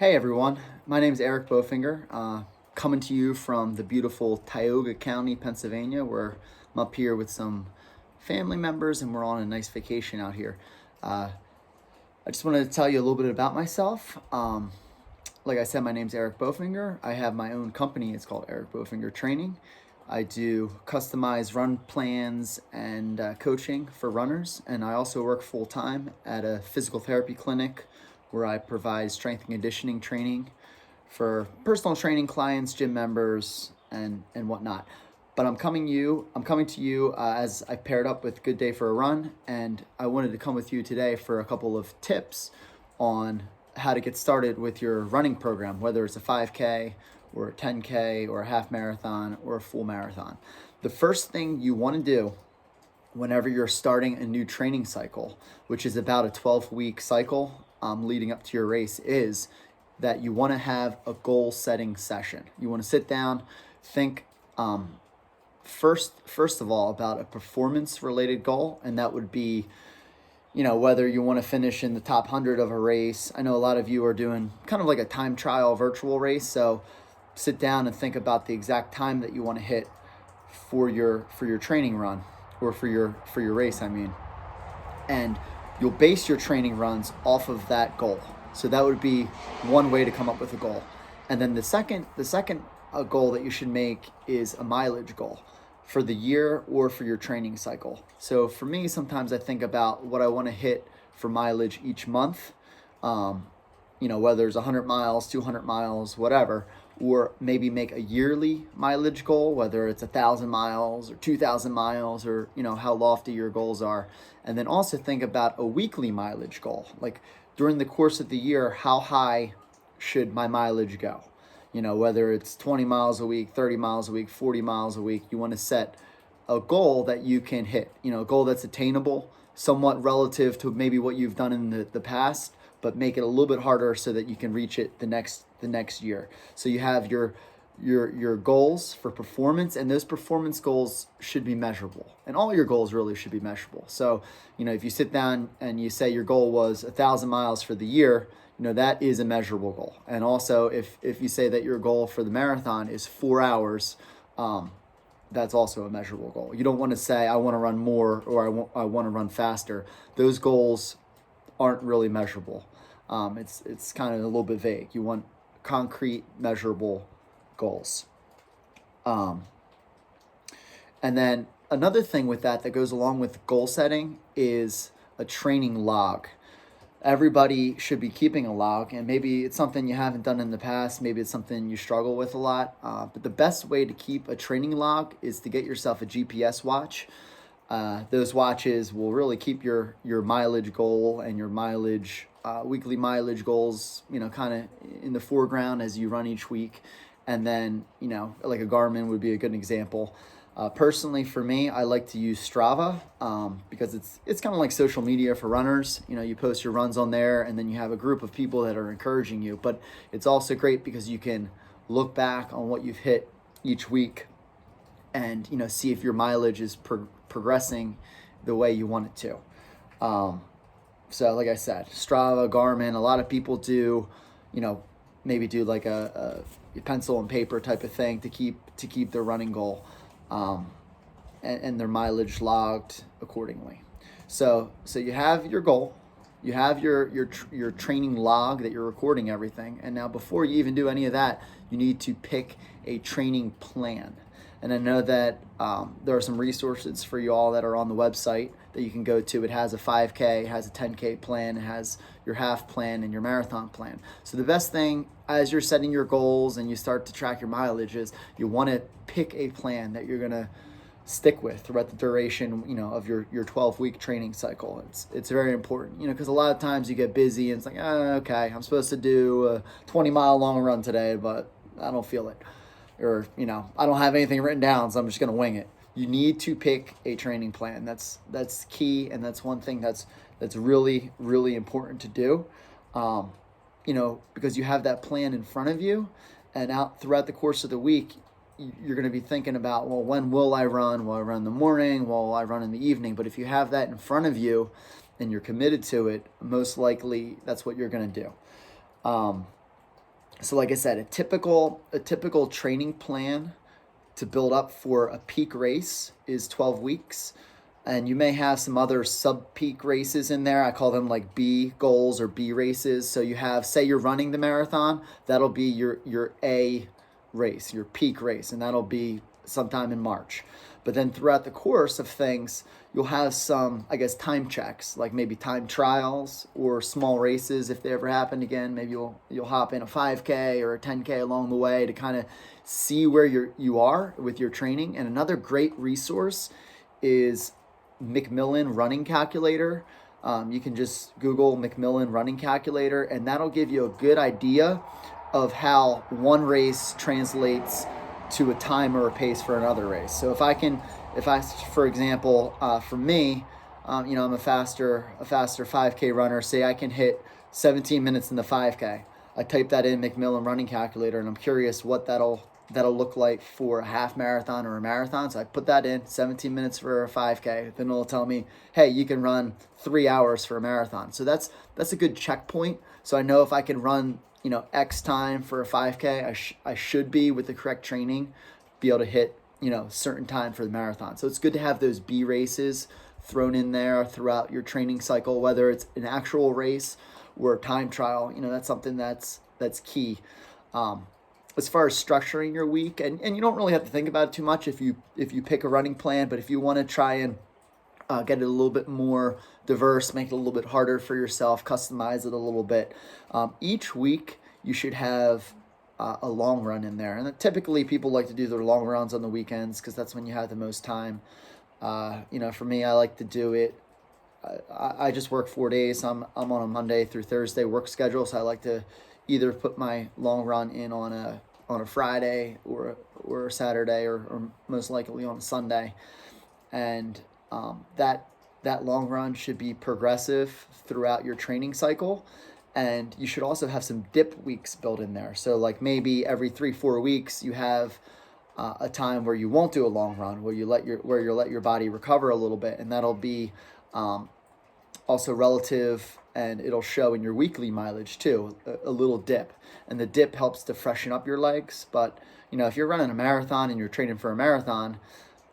Hey everyone, my name is Eric Bofinger, coming to you from the beautiful Tioga County, Pennsylvania, where I'm up here with some family members and we're on a nice vacation out here. I just wanted to tell you a little bit about myself. Like I said, my name is Eric Bofinger. I have my own company. It's called Eric Bofinger Training. I do customized run plans and coaching for runners, and I also work full time at a physical therapy clinic where I provide strength and conditioning training for personal training clients, gym members, and whatnot. But I'm coming to you as I paired up with Good Day for a Run, and I wanted to come with you today for a couple of tips on how to get started with your running program, whether it's a 5K or a 10K or a half marathon or a full marathon. The first thing you want to do whenever you're starting a new training cycle, which is about a 12-week cycle leading up to your race, is that you want to have a goal setting session. You want to sit down, think first of all about a performance related goal, and that would be, whether you want to finish in the top 100 of a race. I know a lot of you are doing kind of like a time trial virtual race, so sit down and think about the exact time that you want to hit for your training run, or for your race, I mean. And you'll base your training runs off of that goal. So that would be one way to come up with a goal. And then the second goal that you should make is a mileage goal for the year or for your training cycle. So for me, sometimes I think about what I want to hit for mileage each month. Whether it's 100 miles, 200 miles, whatever, or maybe make a yearly mileage goal, whether it's 1,000 miles or 2,000 miles, or how lofty your goals are. And then also think about a weekly mileage goal. Like during the course of the year, how high should my mileage go? Whether it's 20 miles a week, 30 miles a week, 40 miles a week, you want to set a goal that you can hit, a goal that's attainable, somewhat relative to maybe what you've done in the past, but make it a little bit harder so that you can reach it the next year. So you have your goals for performance, and those performance goals should be measurable, and all your goals really should be measurable. So if you sit down and you say your goal was 1,000 miles for the year, that is a measurable goal. And also if you say that your goal for the marathon is 4 hours, that's also a measurable goal. You don't want to say I want to run more, or I want to run faster. Those goals aren't really measurable. It's kind of a little bit vague. You want concrete, measurable goals. And then another thing with that goes along with goal setting is a training log. Everybody should be keeping a log, and maybe it's something you haven't done in the past. Maybe it's something you struggle with a lot. But the best way to keep a training log is to get yourself a GPS watch. Those watches will really keep your mileage goal and your mileage weekly mileage goals, kind of in the foreground as you run each week. And then, like a Garmin would be a good example. Personally, for me, I like to use Strava because it's kind of like social media for runners. You post your runs on there, and then you have a group of people that are encouraging you. But it's also great because you can look back on what you've hit each week, and see if your mileage is progressing the way you want it to. So like I said, Strava, Garmin, a lot of people do, maybe do like a pencil and paper type of thing to keep their running goal, and their mileage logged accordingly. So you have your goal, you have your training log that you're recording everything, and now before you even do any of that, you need to pick a training plan. And I know that there are some resources for you all that are on the website that you can go to. It has a 5K, it has a 10K plan, it has your half plan and your marathon plan. So the best thing as you're setting your goals and you start to track your mileage is you want to pick a plan that you're going to stick with throughout the duration, of your 12-week training cycle. It's very important, because a lot of times you get busy and it's like, okay, I'm supposed to do a 20-mile long run today, but I don't feel it. Or, I don't have anything written down, so I'm just going to wing it. You need to pick a training plan. That's key, and that's one thing that's really, really important to do. Because you have that plan in front of you, and out throughout the course of the week, you're going to be thinking about, well, when will I run? Will I run in the morning? Will I run in the evening? But if you have that in front of you and you're committed to it, most likely that's what you're going to do. So like I said, a typical training plan to build up for a peak race is 12 weeks. And you may have some other sub peak races in there. I call them like B goals or B races. So you have, say you're running the marathon, that'll be your A race, your peak race, and that'll be sometime in March. But then throughout the course of things, you'll have some, I guess, time checks, like maybe time trials or small races if they ever happen again. Maybe you'll hop in a 5K or a 10K along the way to kind of see where you are with your training. And another great resource is Macmillan Running Calculator. You can just Google Macmillan Running Calculator, and that'll give you a good idea of how one race translates to a time or a pace for another race. So for example, for me, I'm a faster 5K runner. Say I can hit 17 minutes in the 5K. I type that in Macmillan Running Calculator, and I'm curious what that'll look like for a half marathon or a marathon. So I put that in 17 minutes for a 5K. Then it'll tell me, hey, you can run 3 hours for a marathon. So that's a good checkpoint. So I know if I can run, X time for a 5K, I should be, with the correct training, be able to hit, certain time for the marathon. So it's good to have those B races thrown in there throughout your training cycle, whether it's an actual race or a time trial. That's something that's key. As far as structuring your week, and you don't really have to think about it too much if you pick a running plan, but if you want to try and get it a little bit more diverse, make it a little bit harder for yourself, customize it a little bit. Each week you should have a long run in there, and typically people like to do their long runs on the weekends because that's when you have the most time. For me, I like to do it. I just work 4 days. I'm on a Monday through Thursday work schedule, so I like to either put my long run in on a Friday or a Saturday or most likely on a Sunday, and that long run should be progressive throughout your training cycle, and you should also have some dip weeks built in there. So like maybe every 3-4 weeks you have a time where you won't do a long run, where you let your body recover a little bit, and that'll be also relative, and it'll show in your weekly mileage too, a little dip. And the dip helps to freshen up your legs. But if you're running a marathon and you're training for a marathon,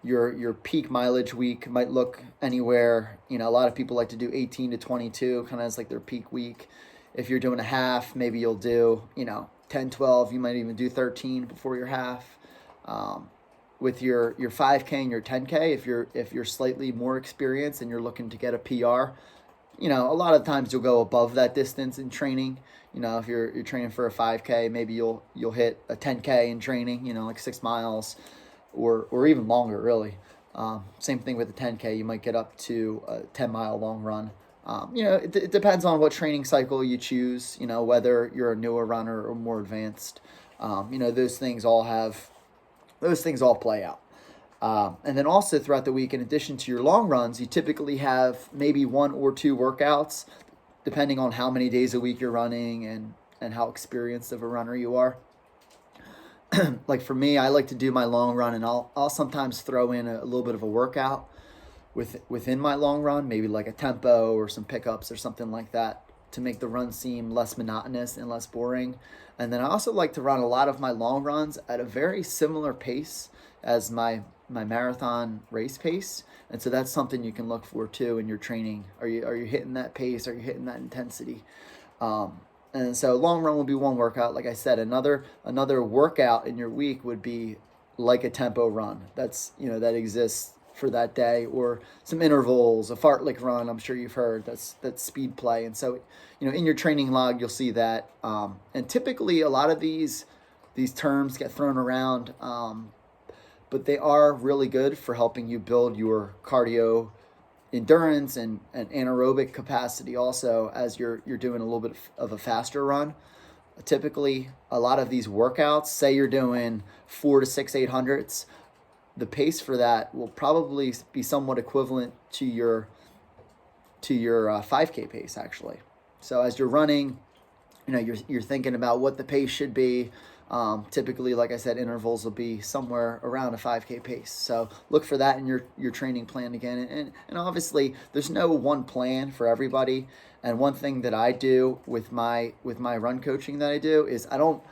your peak mileage week might look anywhere, a lot of people like to do 18 to 22 kind of as like their peak week. If you're doing a half, maybe you'll do 10, 12, you might even do 13 before your half. With your 5K and your 10K, if you're slightly more experienced and you're looking to get a PR, a lot of times you'll go above that distance in training. If you're training for a 5K, maybe you'll hit a 10K in training, like 6 miles or even longer, really. Same thing with the 10K. You might get up to a 10-mile long run. It depends on what training cycle you choose, whether you're a newer runner or more advanced. Those things all play out. And then also throughout the week, in addition to your long runs, you typically have maybe 1 or 2 workouts, depending on how many days a week you're running and how experienced of a runner you are. Like for me, I like to do my long run, and I'll sometimes throw in a little bit of a workout within my long run, maybe like a tempo or some pickups or something like that, to make the run seem less monotonous and less boring. And then I also like to run a lot of my long runs at a very similar pace as my marathon race pace. And so that's something you can look for too in your training. Are you hitting that pace? Are you hitting that intensity? And so long run will be one workout. Like I said, another workout in your week would be like a tempo run. That's, that exists for that day, or some intervals, a fartlek run. I'm sure you've heard that's speed play. And so, in your training log, you'll see that. And typically a lot of these terms get thrown around, but they are really good for helping you build your cardio endurance and anaerobic capacity also as you're doing a little bit of a faster run. Typically, a lot of these workouts, say you're doing 4 to 6 800s, the pace for that will probably be somewhat equivalent to your 5K pace, actually. So as you're running you're thinking about what the pace should be. Typically, like I said, intervals will be somewhere around a 5K pace. So look for that in your training plan again. And obviously, there's no one plan for everybody. And one thing that I do with my run coaching that I do is I don't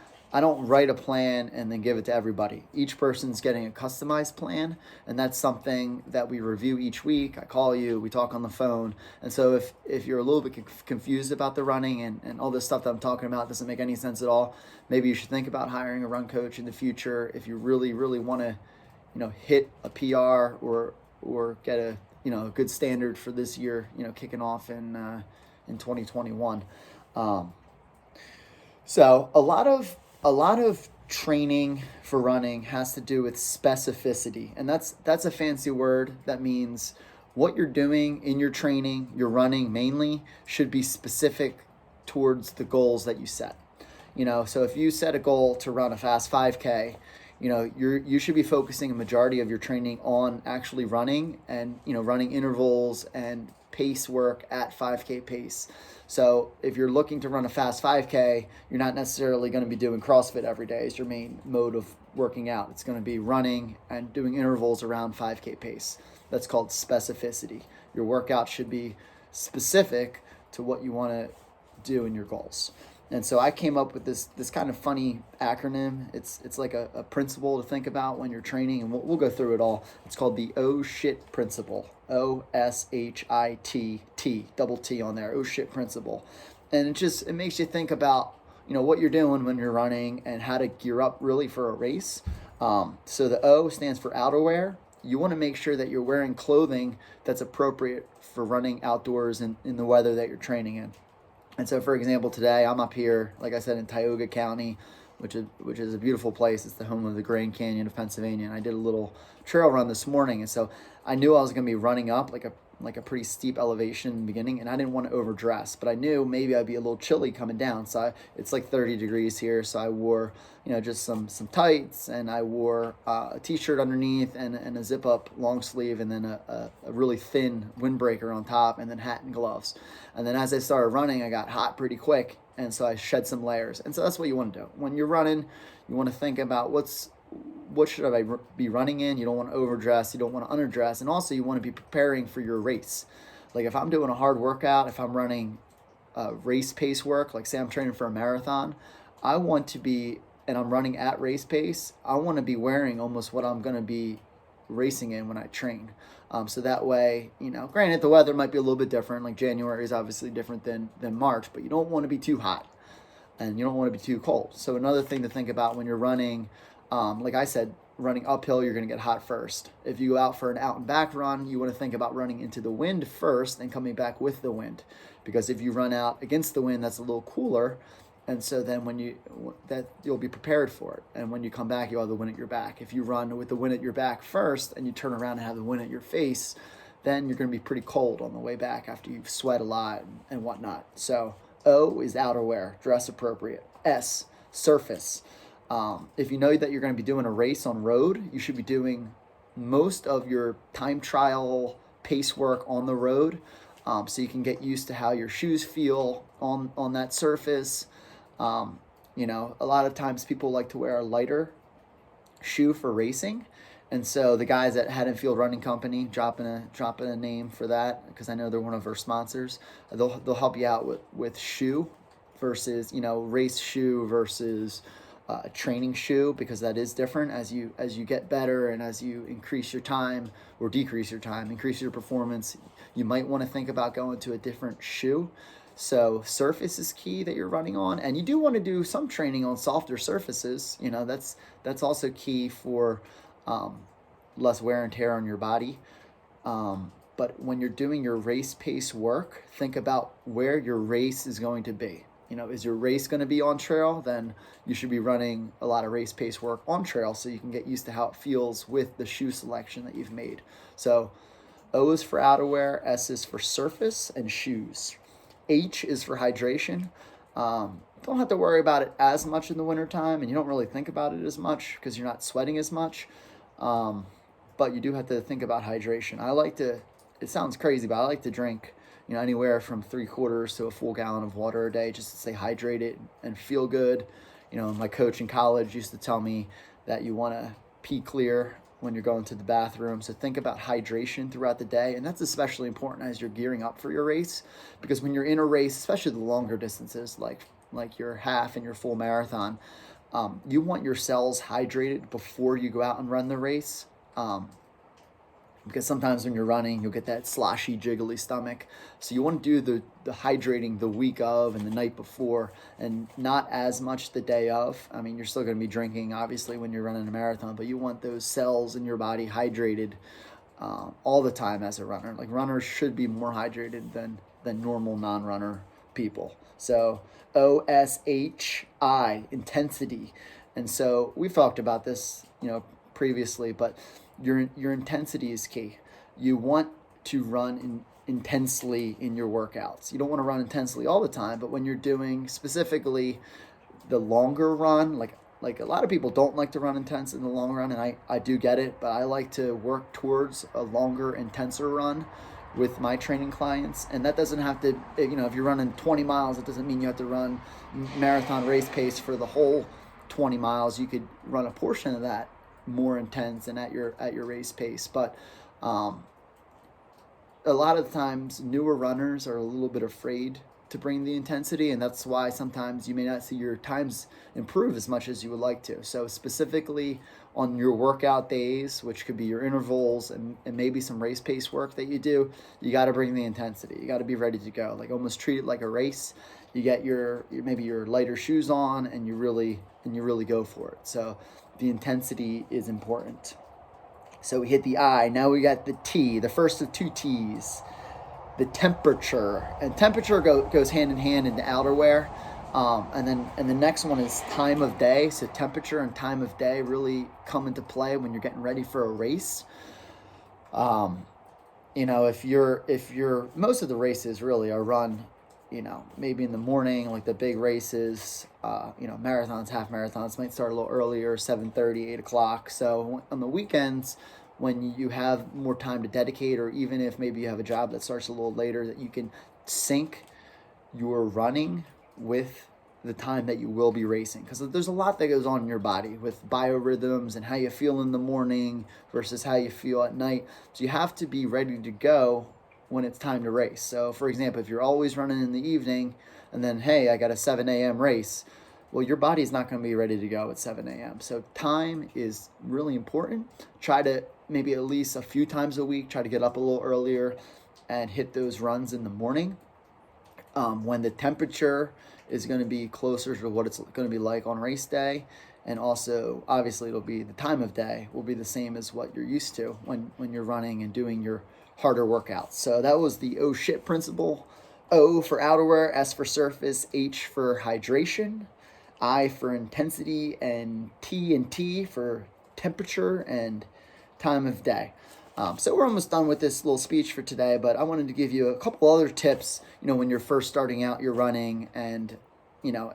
write a plan and then give it to everybody. Each person's getting a customized plan, and that's something that we review each week. I call you, we talk on the phone. And so if you're a little bit confused about the running and all this stuff that I'm talking about doesn't make any sense at all, maybe you should think about hiring a run coach in the future if you really, really want to, hit a PR or get a good standard for this year, kicking off in 2021. So a lot of training for running has to do with specificity, and that's a fancy word that means what you're doing in your training, your running mainly, should be specific towards the goals that you set. So if you set a goal to run a fast 5K, you should be focusing a majority of your training on actually running and running intervals and pace work at 5K pace. So if you're looking to run a fast 5K, you're not necessarily going to be doing CrossFit every day as your main mode of working out. It's going to be running and doing intervals around 5K pace. That's called specificity. Your workout should be specific to what you want to do in your goals. And so I came up with this kind of funny acronym. It's like a principle to think about when you're training, and we'll go through it all. It's called the O shit principle. OSHIT, double T on there. O shit principle. And it makes you think about what you're doing when you're running and how to gear up really for a race. So the O stands for outerwear. You want to make sure that you're wearing clothing that's appropriate for running outdoors in the weather that you're training in. And so, for example, today I'm up here, like I said, in Tioga County, which is a beautiful place. It's the home of the Grand Canyon of Pennsylvania. And I did a little trail run this morning, and so I knew I was going to be running up like a pretty steep elevation in the beginning, and I didn't want to overdress, but I knew maybe I'd be a little chilly coming down. So it's like 30 degrees here, so I wore just some tights, and I wore a t-shirt underneath and a zip up long sleeve, and then a really thin windbreaker on top, and then hat and gloves. And then as I started running, I got hot pretty quick, and so I shed some layers. And so that's what you want to do when you're running. You want to think about what should I be running in. You don't want to overdress, you don't want to underdress, and also you want to be preparing for your race. Like if I'm doing a hard workout, if I'm running race pace work, like say I'm training for a marathon, I want to be, and I'm running at race pace, I want to be wearing almost what I'm going to be racing in when I train. So that way, granted the weather might be a little bit different, like January is obviously different than March, but you don't want to be too hot and you don't want to be too cold. So another thing to think about when you're running, like I said, running uphill, you're going to get hot first. If you go out for an out and back run, you want to think about running into the wind first and coming back with the wind. Because if you run out against the wind, that's a little cooler. And so then you'll be prepared for it. And when you come back, you'll have the wind at your back. If you run with the wind at your back first and you turn around and have the wind at your face, then you're going to be pretty cold on the way back after you've sweat a lot and whatnot. So O is outerwear, dress appropriate. S, surface. If you know that you're going to be doing a race on road, you should be doing most of your time trial pace work on the road, so you can get used to how your shoes feel on that surface. A lot of times people like to wear a lighter shoe for racing, and so the guys at Haddonfield Running Company, dropping a name for that because I know they're one of our sponsors. They'll help you out with shoe versus race shoe versus a training shoe, because that is different as you get better and as you increase your time or decrease your time, increase your performance. You might want to think about going to a different shoe. So surface is key that you're running on, and you do want to do some training on softer surfaces. That's also key for less wear and tear on your body. But when you're doing your race pace work, think about where your race is going to be. Is your race going to be on trail? Then you should be running a lot of race pace work on trail so you can get used to how it feels with the shoe selection that you've made. So O is for outerwear, S is for surface and shoes. H is for hydration. Don't have to worry about it as much in the wintertime, and you don't really think about it as much because you're not sweating as much. But you do have to think about hydration. It sounds crazy, but I like to drink anywhere from 3/4 to a full gallon of water a day just to stay hydrated and feel good. My coach in college used to tell me that you want to pee clear when you're going to the bathroom. So think about hydration throughout the day. And that's especially important as you're gearing up for your race, because when you're in a race, especially the longer distances, like your half and your full marathon, you want your cells hydrated before you go out and run the race. Because sometimes when you're running, you'll get that sloshy, jiggly stomach. So you want to do the hydrating the week of and the night before, and not as much the day of. I mean, you're still going to be drinking, obviously, when you're running a marathon, but you want those cells in your body hydrated all the time as a runner. Like, runners should be more hydrated than normal non-runner people. So OSHI, intensity. And so we've talked about this, previously, but your intensity is key. You want to run intensely in your workouts. You don't want to run intensely all the time, but when you're doing specifically the longer run, like a lot of people don't like to run intense in the long run, and I do get it, but I like to work towards a longer, intenser run with my training clients. And that doesn't have to, if you're running 20 miles, it doesn't mean you have to run marathon race pace for the whole 20 miles. You could run a portion of that more intense and at your race pace. But a lot of times newer runners are a little bit afraid to bring the intensity, and that's why sometimes you may not see your times improve as much as you would like to. So specifically on your workout days, which could be your intervals and maybe some race pace work that you do, you got to bring the intensity. You got to be ready to go. Like, almost treat it like a race. You get maybe your lighter shoes on, and you really go for it. So the intensity is important. So we hit the I. Now we got the T, the first of two T's, the temperature. And temperature goes hand in hand in the outerwear. And the next one is time of day. So temperature and time of day really come into play when you're getting ready for a race. If you're most of the races really are run, maybe in the morning, like the big races, marathons, half marathons might start a little earlier, 7:30, 8 o'clock. So on the weekends, when you have more time to dedicate, or even if maybe you have a job that starts a little later, that you can sync your running with the time that you will be racing. Because there's a lot that goes on in your body with biorhythms and how you feel in the morning versus how you feel at night. So you have to be ready to go when it's time to race. So for example, if you're always running in the evening and then, hey, I got a 7 a.m. race, well, your body's not going to be ready to go at 7 a.m. So time is really important. Try to maybe at least a few times a week, try to get up a little earlier and hit those runs in the morning. When the temperature is going to be closer to what it's going to be like on race day. And also, obviously, it'll be the time of day will be the same as what you're used to when you're running and doing your harder workouts. So that was the O shit principle. O for outerwear, S for surface, H for hydration, I for intensity, and T for temperature and time of day. So we're almost done with this little speech for today, but I wanted to give you a couple other tips, when you're first starting out your running. And,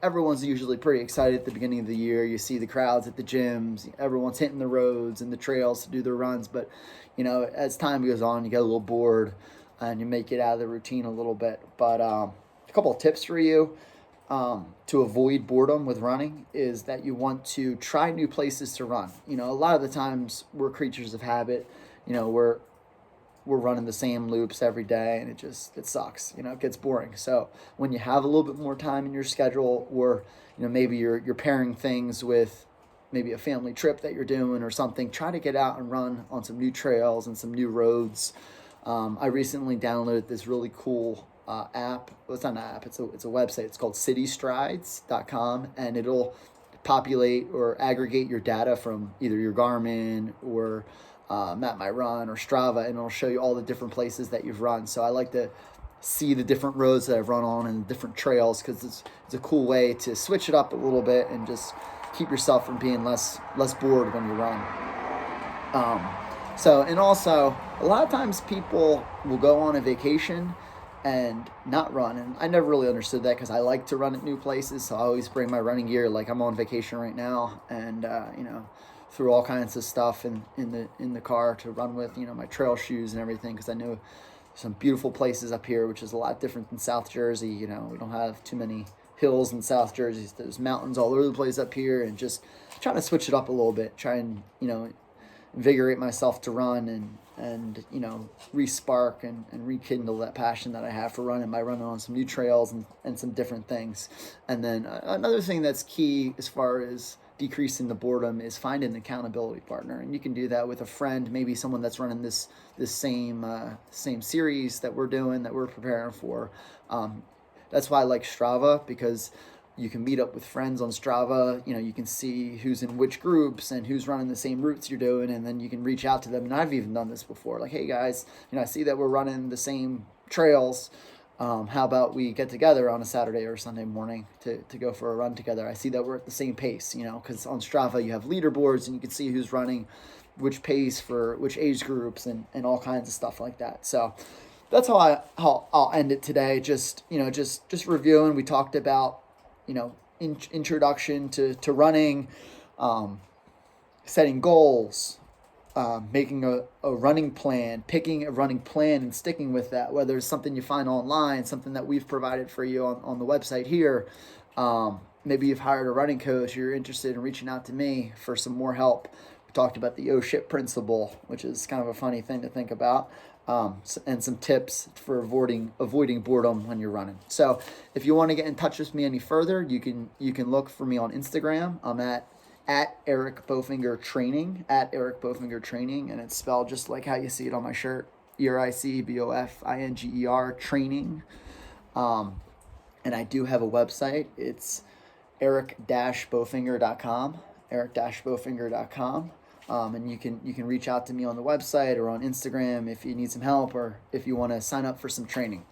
everyone's usually pretty excited at the beginning of the year. You see the crowds at the gyms, everyone's hitting the roads and the trails to do their runs. But, as time goes on, you get a little bored and you may get out of the routine a little bit. But a couple of tips for you to avoid boredom with running is that you want to try new places to run. A lot of the times we're creatures of habit. We're running the same loops every day, and it sucks. It gets boring. So when you have a little bit more time in your schedule, or maybe you're pairing things with maybe a family trip that you're doing or something, try to get out and run on some new trails and some new roads. I recently downloaded this really cool app. Well, it's not an app. It's a website. It's called citystrides.com, and it'll populate or aggregate your data from either your Garmin or Map My Run or Strava, and it'll show you all the different places that you've run. So I like to see the different roads that I've run on and different trails, because it's a cool way to switch it up a little bit and just keep yourself from being less bored when you run. And also, a lot of times people will go on a vacation and not run, and I never really understood that, because I like to run at new places, so I always bring my running gear. Like, I'm on vacation right now, and threw all kinds of stuff in the car to run with, my trail shoes and everything, because I knew some beautiful places up here, which is a lot different than South Jersey. You know, we don't have too many hills in South Jersey. There's mountains all over the place up here, and just trying to switch it up a little bit, try and, you know, invigorate myself to run and you know, re-spark and rekindle that passion that I have for running by running on some new trails and some different things. And then another thing that's key as far as decreasing the boredom is finding an accountability partner, and you can do that with a friend, maybe someone that's running this same series that we're doing, that we're preparing for. That's why I like Strava, because you can meet up with friends on Strava. You know, you can see who's in which groups and who's running the same routes you're doing, and then you can reach out to them. And I've even done this before, like, hey guys, you know, I see that we're running the same trails. How about we get together on a Saturday or Sunday morning to go for a run together? I see that we're at the same pace, you know, because on Strava you have leaderboards and you can see who's running which pace for which age groups and all kinds of stuff like that. So that's how I'll end it today. Just, you know, just reviewing. We talked about, you know, introduction to running, setting goals, making a running plan, picking a running plan and sticking with that, whether it's something you find online, something that we've provided for you on the website here. Maybe you've hired a running coach, you're interested in reaching out to me for some more help. We talked about the oh shit principle, which is kind of a funny thing to think about. And some tips for avoiding boredom when you're running. So if you want to get in touch with me any further, you can look for me on Instagram. I'm at Eric Bofinger Training, and it's spelled just like how you see it on my shirt, ERICBOFINGER Training. And I do have a website. It's eric-bofinger.com, eric-bofinger.com. And you can reach out to me on the website or on Instagram if you need some help or if you want to sign up for some training.